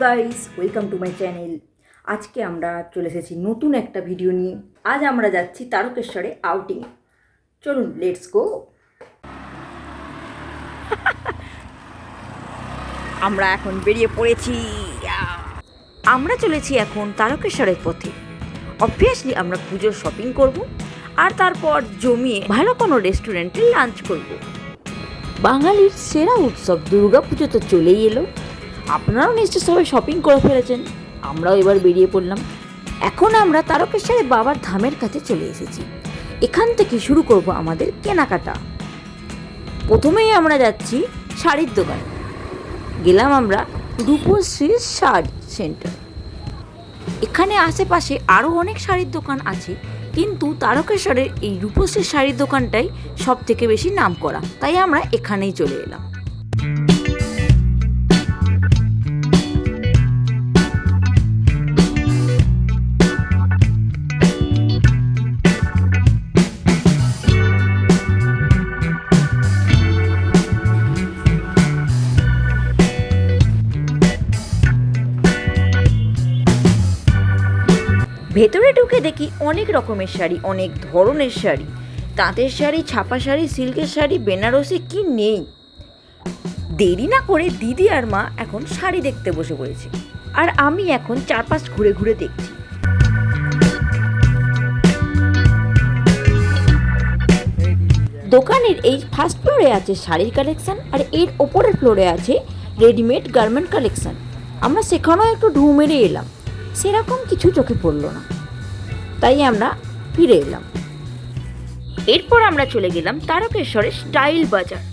Guys, welcome to my channel. আজকে আমরা চলে এসেছি নতুন একটা ভিডিও নিয়ে। আজ আমরা যাচ্ছি তারকেশ্বরে আউটিং। চলুন, লেটস গো। আমরা এখন বেরিয়ে পড়েছি। আমরা চলেছি এখন তারকেশ্বরের পথে। অবভিয়াসলি আমরা পুজোর শপিং করব আর তারপর জমিয়ে ভালো কোনো রেস্টুরেন্টে লাঞ্চ করব। বাঙালির সেরা উৎসব দুর্গা পুজো তো চলেই এলো। আপনারাও নিশ্চয়ই সবাই শপিং করে ফেলেছেন। আমরাও এবার বেরিয়ে পড়লাম। এখন আমরা তারকেশ্বরে বাবার ধামের কাছে চলে এসেছি। এখান থেকে শুরু করব আমাদের কেনাকাটা। প্রথমেই আমরা যাচ্ছি শাড়ির দোকানে। গেলাম আমরা রূপশ্রী শাড়ি সেন্টার। এখানে আশেপাশে আরও অনেক শাড়ির দোকান আছে, কিন্তু তারকেশ্বরের এই রূপশ্রী শাড়ির দোকানটাই সব থেকে বেশি নাম করা, তাই আমরা এখানেই চলে এলাম। ভেতরে ঢুকে দেখি অনেক রকমের শাড়ি, অনেক ধরনের শাড়ি, তাঁতের শাড়ি, ছাপা শাড়ি, সিল্কের শাড়ি, বেনারসি, কি নেই। দেরি না করে দিদি আর মা এখন শাড়ি দেখতে বসে পড়েছে, আর আমি এখন চারপাশ ঘুরে ঘুরে দেখছি। দোকানের এই ফার্স্ট ফ্লোরে আছে শাড়ির কালেকশন, আর এর ওপরের ফ্লোরে আছে রেডিমেড গার্মেন্ট কালেকশন। আমরা সেখানেও একটু ঢু মেরে এলাম, সেরকম কিছু চোখে পড়লো না, তাই আমরা ফিরে এলাম। এরপর আমরা চলে গেলাম তারকেশ্বরের স্টাইল বাজার।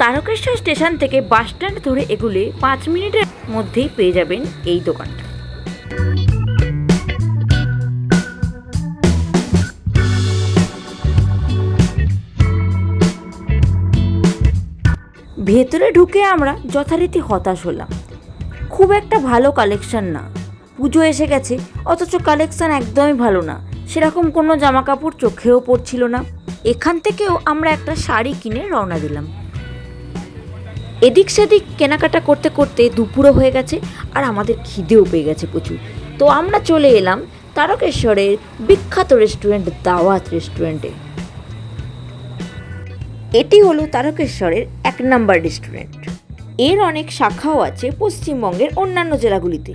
তারকেশ্বর স্টেশন থেকে বাস স্ট্যান্ড ধরে এগুলে 5 মিনিটের মধ্যেই পেয়ে যাবেন এই দোকানটা। ভেতরে ঢুকে আমরা যথারীতি হতাশ হলাম। খুব একটা ভালো কালেকশন না। পুজো এসে গেছে, অথচ কালেকশন একদমই ভালো না। সেরকম কোনো জামা কাপড় চোখেও পড়ছিল না। এখান থেকেও আমরা একটা শাড়ি কিনে রওনা দিলাম। এদিক সেদিক কেনাকাটা করতে করতে দুপুরও হয়ে গেছে, আর আমাদের খিদেও পেয়ে গেছে প্রচুর। তো আমরা চলে এলাম তারকেশ্বরের বিখ্যাত রেস্টুরেন্ট দাওয়াত রেস্টুরেন্টে। এটি হলো তারকেশ্বরের 1 নম্বর রেস্টুরেন্ট। এর অনেক শাখাও আছে পশ্চিমবঙ্গের অন্যান্য জেলাগুলিতে।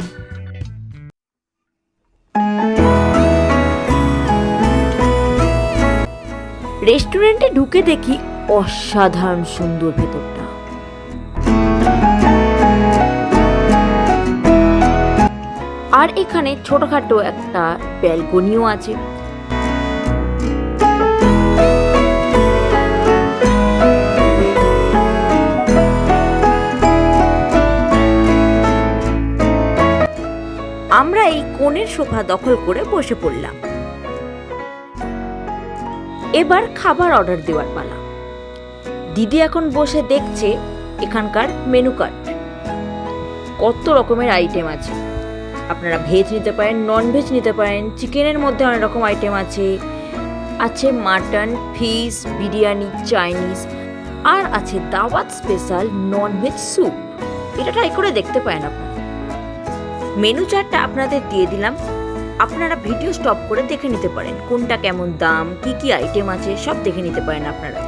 রেস্টুরেন্টে ঢুকে দেখি অসাধারণ সুন্দর ভেতরটা। আর এখানে ছোটখাটো একটা ব্যালকনিও আছে। আমরা এই কোণের সোফা দখল করে বসে পড়লাম। এবার খাবার অর্ডার দেওয়ার পালা। দিদি এখন বসে দেখছে এখানকার মেনু কার্ড। কত রকমের আইটেম আছে। আপনারা ভেজ নিতে পারেন, নন ভেজ নিতে পারেন। চিকেনের মধ্যে অনেক রকম আইটেম আছে, আছে মাটন, ফিশ, বিরিয়ানি, চাইনিজ, আর আছে দাওয়াত স্পেশাল নন ভেজ স্যুপ। এটা ট্রাই করে দেখতে পারেন আপনারা। মেনু চার্টটা আপনাদের দিয়ে দিলাম, আপনারা ভিডিও স্টপ করে দেখে নিতে পারেন কোনটা কেমন দাম, কি কি আইটেম আছে সব দেখে নিতে পারেন আপনারা।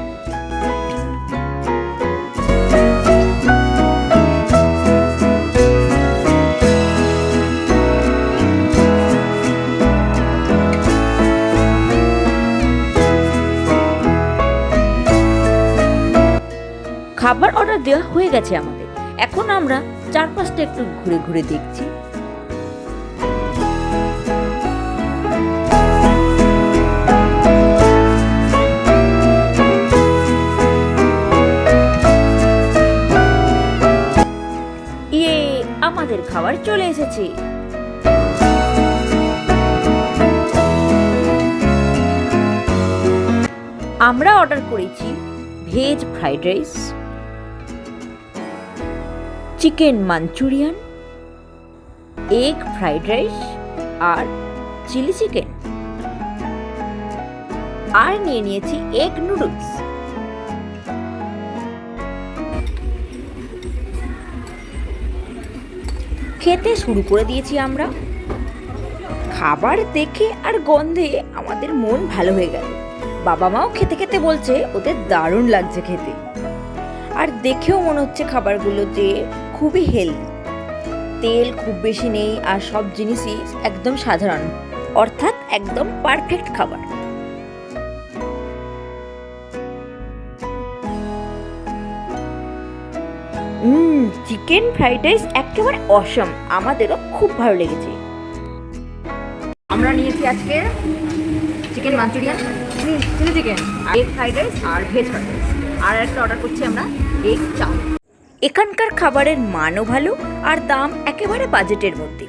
খাবার অর্ডার দেওয়া হয়ে গেছে আমাদের। এখন আমরা চারপাশটা একটু ঘুরে ঘুরে দেখছি। আমাদের খাবার চলে এসেছে। আমরা অর্ডার করেছি veg fried rice, chicken manchurian, egg fried rice আর চিলি চিকেন, আর নিয়ে নিয়েছি এগ নুডলস। খেতে শুরু করে দিয়েছি আমরা। খাবার দেখে আর গন্ধে আমাদের মন ভালো হয়ে গেল। বাবা মাও খেতে খেতে বলছে ওদের দারুণ লাগছে খেতে। আর দেখেও মনে হচ্ছে খাবারগুলো যে খুবই হেলদি, তেল খুব বেশি নেই আর সব জিনিসই একদম সাধারণ, অর্থাৎ একদম পারফেক্ট খাবার। চিকেন ফ্রাইড রাইস একেবারে অসম, আমাদেরও খুব ভালো লেগেছে। আমরা নিয়েছি আজকে chicken manchurian, chilli chicken, egg fried rice আর ভেজ ফ্রাইড রাইস, আর একটা অর্ডার করছি আমরা এগ চাউ। এখানকার খাবারের মানও ভালো আর দাম একেবারে বাজেটের মধ্যে।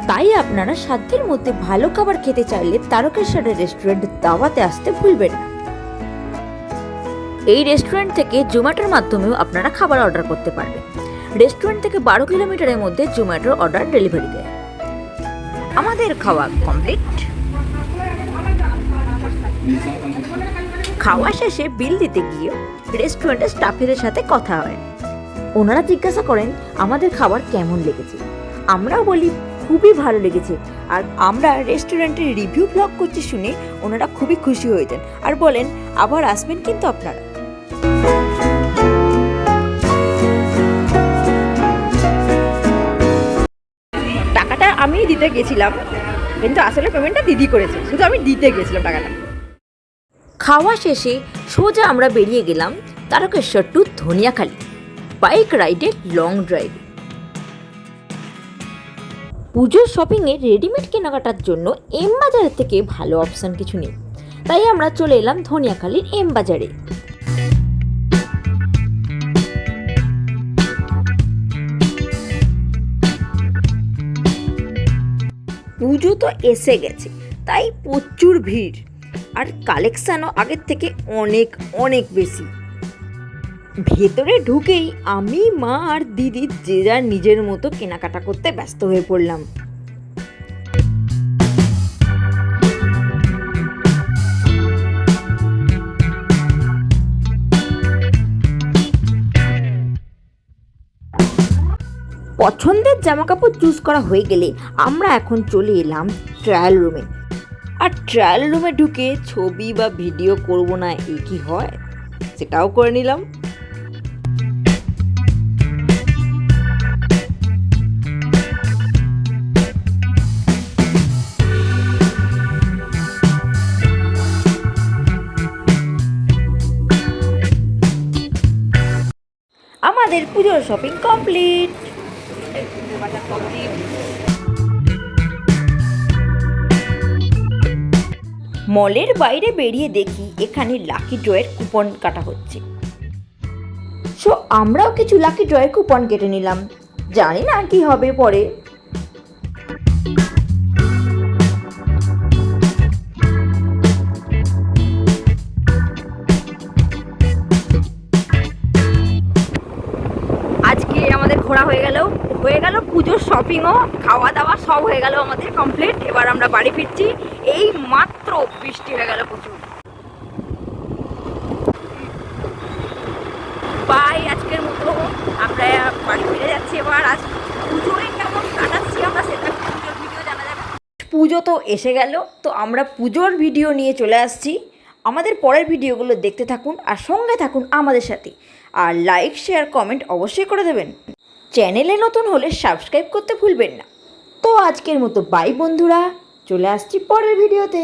তাই আপনারা সাধ্যের মধ্যে ভালো খাবার খেতে চাইলে তারকেশ্বরের রেস্টুরেন্ট দাওয়াতে আসতে ভুলবেন না। এই রেস্টুরেন্ট থেকে জোম্যাটোর মাধ্যমেও আপনারা খাবার অর্ডার করতে পারবেন। রেস্টুরেন্ট থেকে 12 কিলোমিটারের মধ্যে জোম্যাটোর অর্ডার ডেলিভারি দেয়। আমাদের খাওয়া কমপ্লিট। খাওয়া শেষে বিল দিতে গিয়ে রেস্টুরেন্টের স্টাফেদের সাথে কথা হয়। ওনারা জিজ্ঞাসা করেন আমাদের খাবার কেমন লেগেছে। আমরাও বলি খুবই ভালো লেগেছে। আর আমরা রেস্টুরেন্টের রিভিউ ব্লগ করছি শুনে ওনারা খুবই খুশি হয়েছেন আর বলেন আবার আসবেন কিন্তু আপনারা। টাকাটা আমি দিতে গেছিলাম, কিন্তু আসলে পেমেন্টটা দিদি করেছে, শুধু আমি দিতে গেছিলাম টাকাটা। খাওয়া শেষে সোজা আমরা বেরিয়ে গেলাম তারকেশ্বর টু ধনিয়াখালী বাইক রাইডে, লং ড্রাইভে। পুজোর শপিংয়ে রেডিমেড কেনাকাটার জন্য এম বাজারের থেকে ভালো অপশান কিছু নেই, তাই আমরা চলে এলাম ধনিয়াখালীর এম বাজারে। পুজো তো এসে গেছে, তাই প্রচুর ভিড় আর কালেকশানও আগের থেকে অনেক অনেক বেশি। ভেতরে ঢুকেই আমি, মা আর দিদি যে যার নিজের মতো কেনাকাটা করতে ব্যস্ত হয়ে পড়লাম। পছন্দের জামাকাপড় চুজ করা হয়ে গেলে আমরা এখন চলে এলাম ট্রায়াল রুমে। আর ট্রায়াল রুমে ঢুকে ছবি বা ভিডিও করব না এই কি হয়, সেটাও করে নিলাম। আমাদের পুজোর শপিং কমপ্লিট। মলের বাইরে বেরিয়ে দেখি এখানে লাকি ড্রয়ের কুপন কাটা হচ্ছে। সো আমরাও কিছু লাকি ড্রয়ের কুপন কেটে নিলাম, জানি না কি হবে পরে। আজকে আমাদের ঘোরা হয়ে গেল পুজোর শপিংও, খাওয়া দাওয়া সব হয়ে গেল আমাদের কমপ্লিট। এবার আমরা বাড়ি ফিরছি। এই মাত্র বৃষ্টি হয়ে গেল প্রচুর। বাই, আজকের মতো আমরা বাড়ি ফিরে যাচ্ছি। এবার আজ পুজোয় কেমন কাটাচ্ছি আমরা সেটা পুজোর ভিডিও জানা যাবে। পুজো তো এসে গেল, তো আমরা পুজোর ভিডিও নিয়ে চলে আসছি। আমাদের পরের ভিডিওগুলো দেখতে থাকুন আর সঙ্গে থাকুন আমাদের সাথে। আর লাইক, শেয়ার, কমেন্ট অবশ্যই করে দেবেন। চ্যানেলে নতুন হলে সাবস্ক্রাইব করতে ভুলবেন না। তো আজকের মতো বাই বন্ধুরা, চলে আসছি পরের ভিডিওতে।